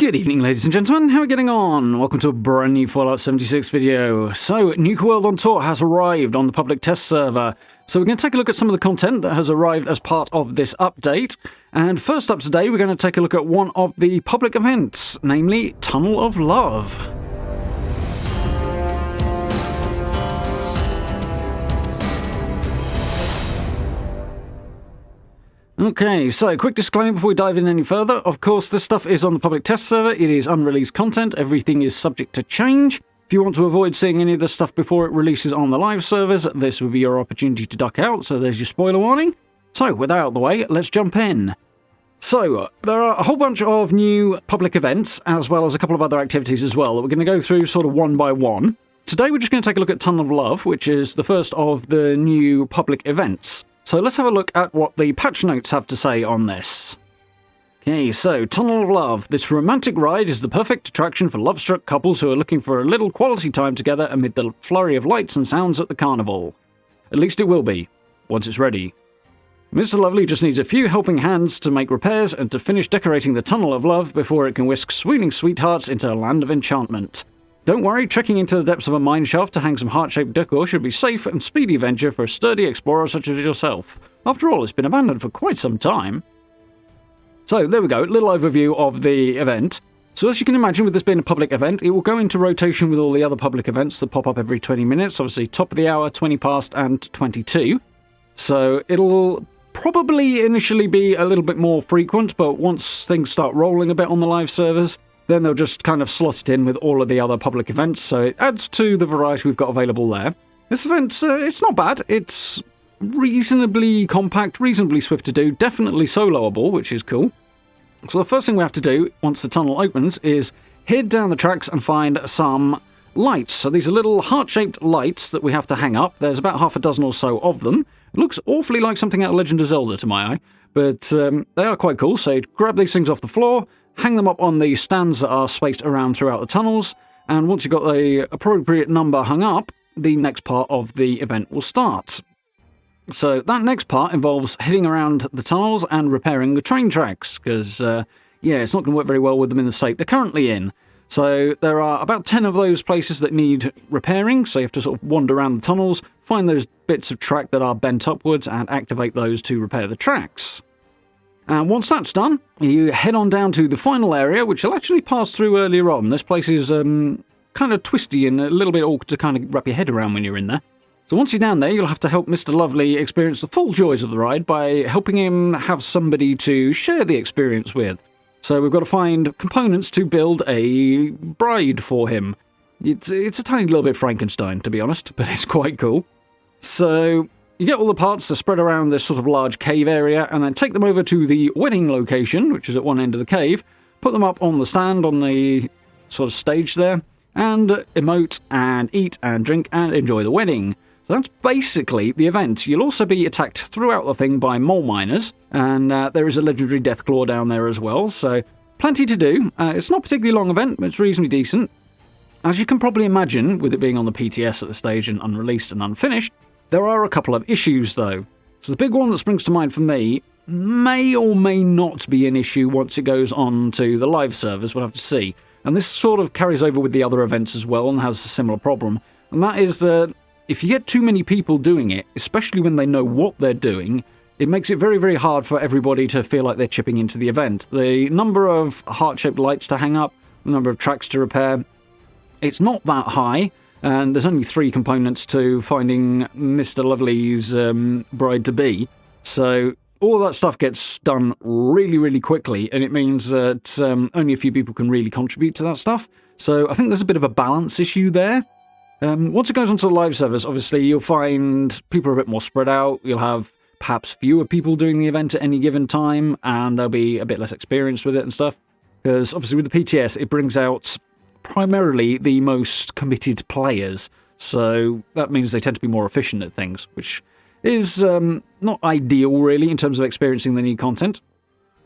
Good evening, ladies and gentlemen. How are we getting on? Welcome to a brand new Fallout 76 video. So, Nuka World On Tour has arrived on the public test server. So we're going to take a look at some of the content that has arrived as part of this update. And first up today, we're going to take a look at one of the public events, namely Tunnel of Love. Okay, so quick disclaimer before we dive in any further. Of course, this stuff is on the public test server. It is unreleased content. Everything is subject to change. If you want to avoid seeing any of this stuff before it releases on the live servers, this would be your opportunity to duck out, so there's your spoiler warning. So, with that out of the way, let's jump in. So, there are a whole bunch of new public events, as well as a couple of other activities as well, that we're going to go through sort of one by one. Today we're just going to take a look at Tunnel of Love, which is the first of the new public events. So let's have a look at what the patch notes have to say on this. Okay, so Tunnel of Love. This romantic ride is the perfect attraction for love-struck couples who are looking for a little quality time together amid the flurry of lights and sounds at the carnival. At least it will be, once it's ready. Mr. Lovely just needs a few helping hands to make repairs and to finish decorating the Tunnel of Love before it can whisk swooning sweethearts into a land of enchantment. Don't worry, trekking into the depths of a mine shaft to hang some heart-shaped decor should be safe and speedy venture for a sturdy explorer such as yourself. After all, it's been abandoned for quite some time. So, there we go, a little overview of the event. So as you can imagine, with this being a public event, it will go into rotation with all the other public events that pop up every 20 minutes. Obviously, top of the hour, 20 past, and 22. So, it'll probably initially be a little bit more frequent, but once things start rolling a bit on the live servers, then they'll just kind of slot it in with all of the other public events, so it adds to the variety we've got available there. This event, it's not bad. It's reasonably compact, reasonably swift to do, definitely soloable, which is cool. So the first thing we have to do, once the tunnel opens, is head down the tracks and find some lights. So these are little heart-shaped lights that we have to hang up. There's about half a dozen or so of them. It looks awfully like something out of Legend of Zelda to my eye, but they are quite cool. So grab these things off the floor, hang them up on the stands that are spaced around throughout the tunnels, and once you've got the appropriate number hung up, the next part of the event will start. So that next part involves heading around the tunnels and repairing the train tracks, because, it's not going to work very well with them in the state they're currently in. So there are about 10 of those places that need repairing, so you have to sort of wander around the tunnels, find those bits of track that are bent upwards, and activate those to repair the tracks. And once that's done, you head on down to the final area, which you'll actually pass through earlier on. This place is kind of twisty and a little bit awkward to kind of wrap your head around when you're in there. So once you're down there, you'll have to help Mr. Lovely experience the full joys of the ride by helping him have somebody to share the experience with. So we've got to find components to build a bride for him. It's a tiny little bit Frankenstein, to be honest, but it's quite cool. So you get all the parts that spread around this sort of large cave area, and then take them over to the wedding location, which is at one end of the cave, put them up on the stand on the sort of stage there, and emote and eat and drink and enjoy the wedding. So that's basically the event. You'll also be attacked throughout the thing by mole miners, and there is a legendary Deathclaw down there as well, so plenty to do. It's not a particularly long event, but it's reasonably decent. As you can probably imagine, with it being on the PTS at the stage and unreleased and unfinished, there are a couple of issues, though. So the big one that springs to mind for me may or may not be an issue once it goes on to the live servers. We'll have to see. And this sort of carries over with the other events as well and has a similar problem. And that is that if you get too many people doing it, especially when they know what they're doing, it makes it very, very hard for everybody to feel like they're chipping into the event. The number of heart-shaped lights to hang up, the number of tracks to repair, it's not that high. And there's only 3 components to finding Mr. Lovely's bride-to-be. So all of that stuff gets done really, really quickly, and it means that only a few people can really contribute to that stuff. So I think there's a bit of a balance issue there. Once it goes onto the live servers, obviously you'll find people are a bit more spread out. You'll have perhaps fewer people doing the event at any given time, and they'll be a bit less experienced with it and stuff. Because obviously with the PTS, it brings out primarily the most committed players, so that means they tend to be more efficient at things, which is not ideal really in terms of experiencing the new content.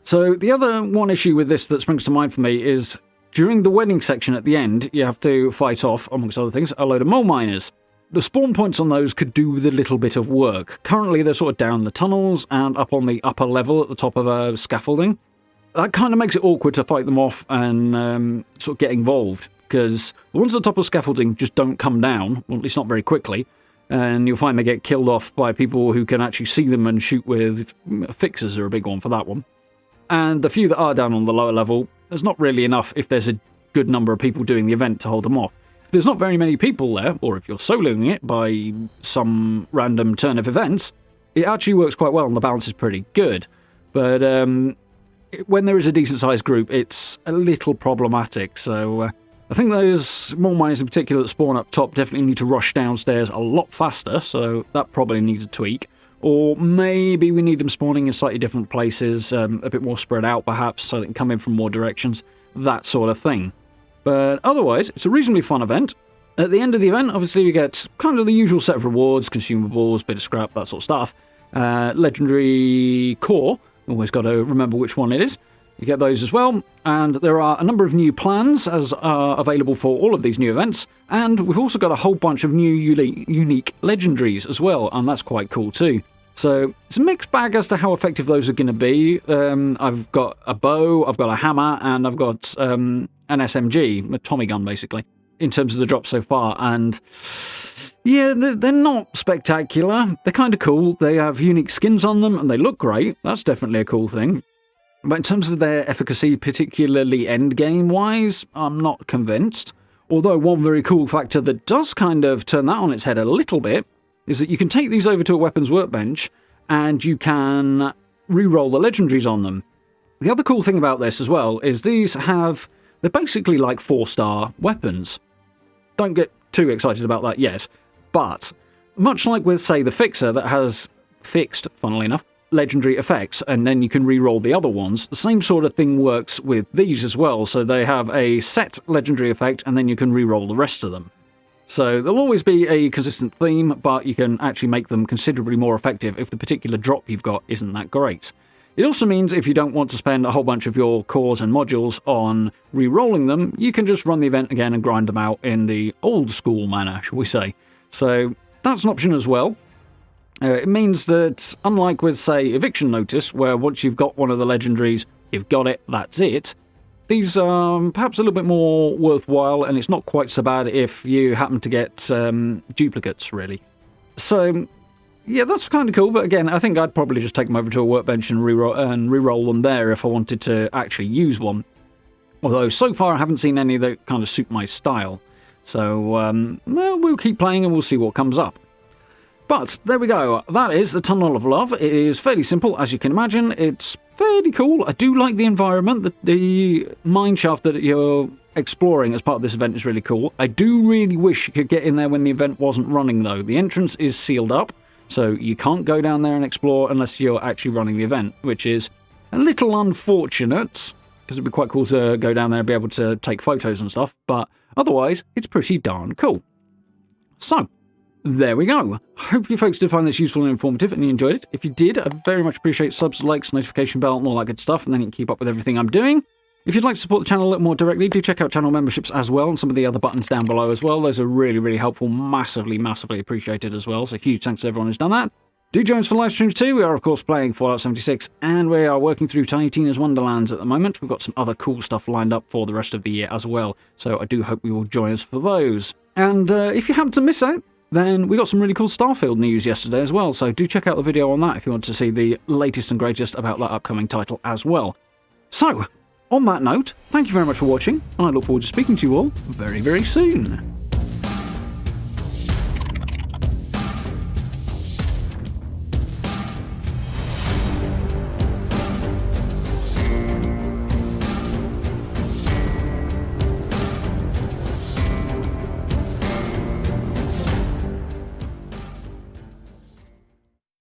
So the other one issue with this that springs to mind for me is during the wedding section at the end, you have to fight off, amongst other things, a load of mole miners. The spawn points on those could do with a little bit of work. Currently they're sort of down the tunnels and up on the upper level at the top of a scaffolding. that kind of makes it awkward to fight them off and sort of get involved, because the ones at the top of the scaffolding just don't come down, well, at least not very quickly, and you'll find they get killed off by people who can actually see them and shoot with. Fixers are a big one for that one. And the few that are down on the lower level, there's not really enough if there's a good number of people doing the event to hold them off. If there's not very many people there, or if you're soloing it by some random turn of events, it actually works quite well and the balance is pretty good. But when there is a decent-sized group, it's a little problematic. So I think those small miners in particular that spawn up top definitely need to rush downstairs a lot faster, so that probably needs a tweak. Or maybe we need them spawning in slightly different places, a bit more spread out perhaps, so they can come in from more directions, that sort of thing. But otherwise, it's a reasonably fun event. At the end of the event, obviously you get kind of the usual set of rewards, consumables, bit of scrap, that sort of stuff. Legendary core, always got to remember which one it is. You get those as well, and there are a number of new plans as are available for all of these new events, and we've also got a whole bunch of new unique legendaries as well, and that's quite cool too. So it's a mixed bag as to how effective those are going to be. I've got a bow, I've got a hammer, and I've got an SMG, a Tommy gun basically, in terms of the drops so far, and yeah, they're not spectacular. They're kind of cool. They have unique skins on them, and they look great. That's definitely a cool thing. But in terms of their efficacy, particularly endgame-wise, I'm not convinced. Although one very cool factor that does kind of turn that on its head a little bit is that you can take these over to a weapons workbench and you can re-roll the legendaries on them. The other cool thing about this as well is they're basically like 4-star weapons. Don't get too excited about that yet, but much like with, say, the Fixer that has fixed, funnily enough, legendary effects, and then you can re-roll the other ones. The same sort of thing works with these as well, so they have a set legendary effect, and then you can re-roll the rest of them. So there'll always be a consistent theme, but you can actually make them considerably more effective if the particular drop you've got isn't that great. It also means if you don't want to spend a whole bunch of your cores and modules on re-rolling them, you can just run the event again and grind them out in the old school manner, shall we say. So that's an option as well. It means that, unlike with, say, Eviction Notice, where once you've got one of the legendaries, you've got it, that's it, these are perhaps a little bit more worthwhile, and it's not quite so bad if you happen to get duplicates, really. So, yeah, that's kind of cool, but again, I think I'd probably just take them over to a workbench and re-roll them there if I wanted to actually use one. Although, so far, I haven't seen any that kind of suit my style. So, well, we'll keep playing and we'll see what comes up. But there we go, that is the Tunnel of Love. It is fairly simple, as you can imagine. It's fairly cool. I do like the environment. The mineshaft that you're exploring as part of this event is really cool. I do really wish you could get in there when the event wasn't running, though. The entrance is sealed up, so you can't go down there and explore unless you're actually running the event, which is a little unfortunate, because it'd be quite cool to go down there and be able to take photos and stuff, but otherwise, it's pretty darn cool. So, there we go. Hope you folks did find this useful and informative and you enjoyed it. If you did, I very much appreciate subs, likes, notification bell, and all that good stuff, and then you can keep up with everything I'm doing. If you'd like to support the channel a little more directly, do check out channel memberships as well, and some of the other buttons down below as well. Those are really, really helpful, massively, massively appreciated as well, so huge thanks to everyone who's done that. Do join us for live streams too. We are, of course, playing Fallout 76, and we are working through Tiny Tina's Wonderlands at the moment. We've got some other cool stuff lined up for the rest of the year as well, so I do hope you will join us for those. And if you happen to miss out, then we got some really cool Starfield news yesterday as well, so do check out the video on that if you want to see the latest and greatest about that upcoming title as well. So, on that note, thank you very much for watching, and I look forward to speaking to you all very, very soon.